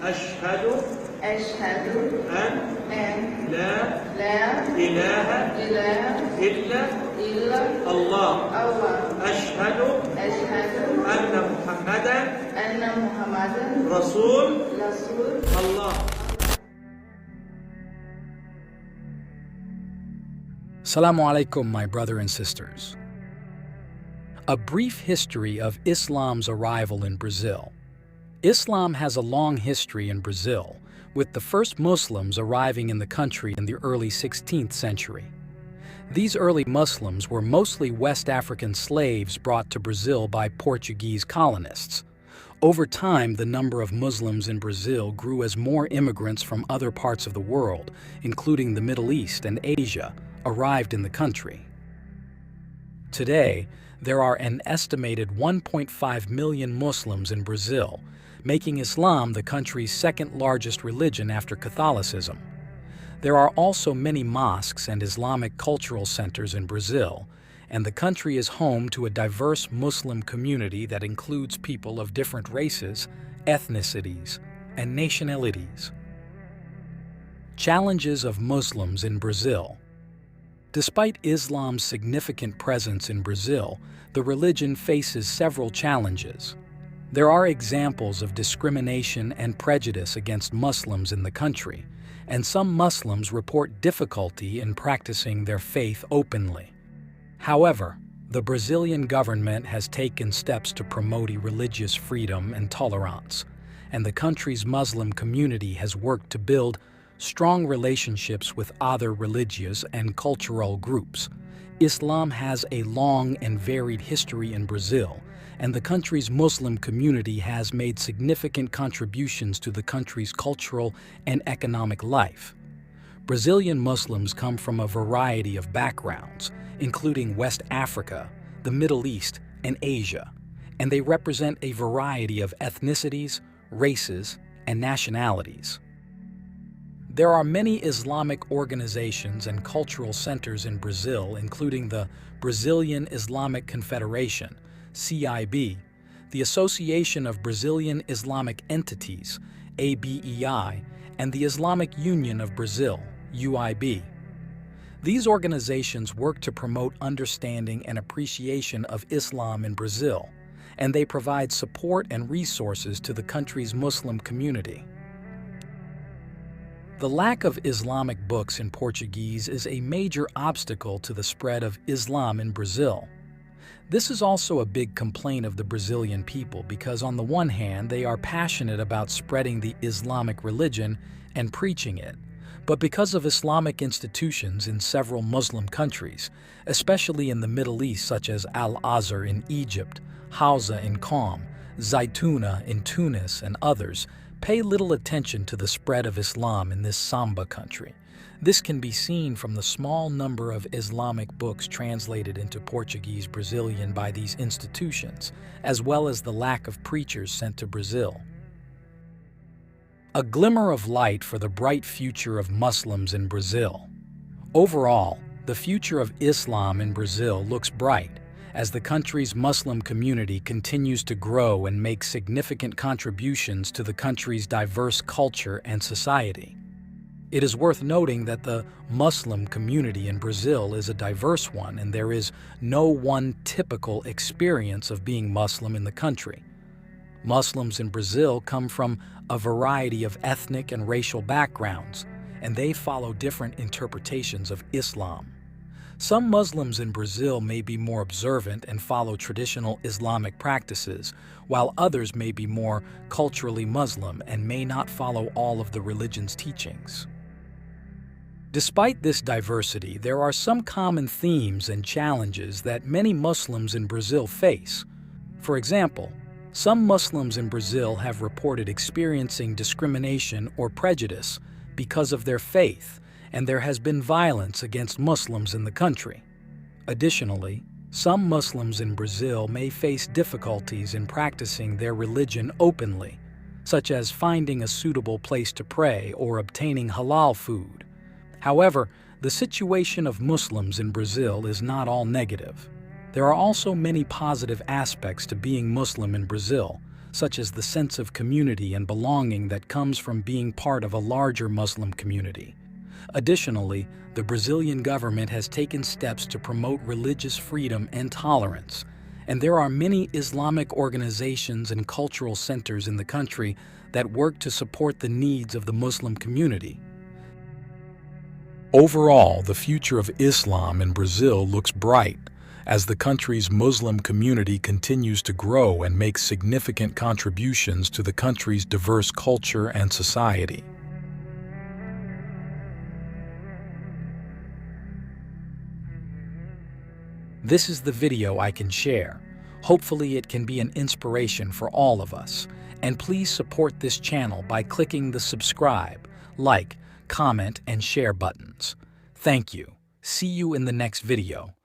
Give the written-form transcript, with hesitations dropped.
أشهد أشهد أن أن لا لا إله إله إلا إلا الله الله أشهد أشهد أن محمدا أن محمدا رسول رسول الله. Assalamu alaikum, my brother and sisters. A brief history of Islam's arrival in Brazil. Islam has a long history in Brazil, with the first Muslims arriving in the country in the early 16th century. These early Muslims were mostly West African slaves brought to Brazil by Portuguese colonists. Over time, the number of Muslims in Brazil grew as more immigrants from other parts of the world, including the Middle East and Asia, arrived in the country. Today, there are an estimated 1.5 million Muslims in Brazil, making Islam the country's second largest religion after Catholicism. There are also many mosques and Islamic cultural centers in Brazil, and the country is home to a diverse Muslim community that includes people of different races, ethnicities, and nationalities. Challenges of Muslims in Brazil. Despite Islam's significant presence in Brazil, the religion faces several challenges. There are examples of discrimination and prejudice against Muslims in the country, and some Muslims report difficulty in practicing their faith openly. However, the Brazilian government has taken steps to promote religious freedom and tolerance, and the country's Muslim community has worked to build strong relationships with other religious and cultural groups. Islam has a long and varied history in Brazil, and the country's Muslim community has made significant contributions to the country's cultural and economic life. Brazilian Muslims come from a variety of backgrounds, including West Africa, the Middle East, and Asia, and they represent a variety of ethnicities, races, and nationalities. There are many Islamic organizations and cultural centers in Brazil, including the Brazilian Islamic Confederation, CIB, the Association of Brazilian Islamic Entities, ABEI, and the Islamic Union of Brazil, UIB. These organizations work to promote understanding and appreciation of Islam in Brazil, and they provide support and resources to the country's Muslim community. The lack of Islamic books in Portuguese is a major obstacle to the spread of Islam in Brazil. This is also a big complaint of the Brazilian people because on the one hand, they are passionate about spreading the Islamic religion and preaching it, but because of Islamic institutions in several Muslim countries, especially in the Middle East such as Al-Azhar in Egypt, Hausa in Qom, Zaytuna in Tunis, and others, pay little attention to the spread of Islam in this Samba country. This can be seen from the small number of Islamic books translated into Portuguese Brazilian by these institutions, as well as the lack of preachers sent to Brazil. A glimmer of light for the bright future of Muslims in Brazil. Overall, the future of Islam in Brazil looks bright, as the country's Muslim community continues to grow and make significant contributions to the country's diverse culture and society. It is worth noting that the Muslim community in Brazil is a diverse one, and there is no one typical experience of being Muslim in the country. Muslims in Brazil come from a variety of ethnic and racial backgrounds, and they follow different interpretations of Islam. Some Muslims in Brazil may be more observant and follow traditional Islamic practices, while others may be more culturally Muslim and may not follow all of the religion's teachings. Despite this diversity, there are some common themes and challenges that many Muslims in Brazil face. For example, some Muslims in Brazil have reported experiencing discrimination or prejudice because of their faith, and there has been violence against Muslims in the country. Additionally, some Muslims in Brazil may face difficulties in practicing their religion openly, such as finding a suitable place to pray or obtaining halal food. However, the situation of Muslims in Brazil is not all negative. There are also many positive aspects to being Muslim in Brazil, such as the sense of community and belonging that comes from being part of a larger Muslim community. Additionally, the Brazilian government has taken steps to promote religious freedom and tolerance, and there are many Islamic organizations and cultural centers in the country that work to support the needs of the Muslim community. Overall, the future of Islam in Brazil looks bright as the country's Muslim community continues to grow and make significant contributions to the country's diverse culture and society. This is the video I can share. Hopefully it can be an inspiration for all of us. And please support this channel by clicking the subscribe, like, comment, and share buttons. Thank you. See you in the next video.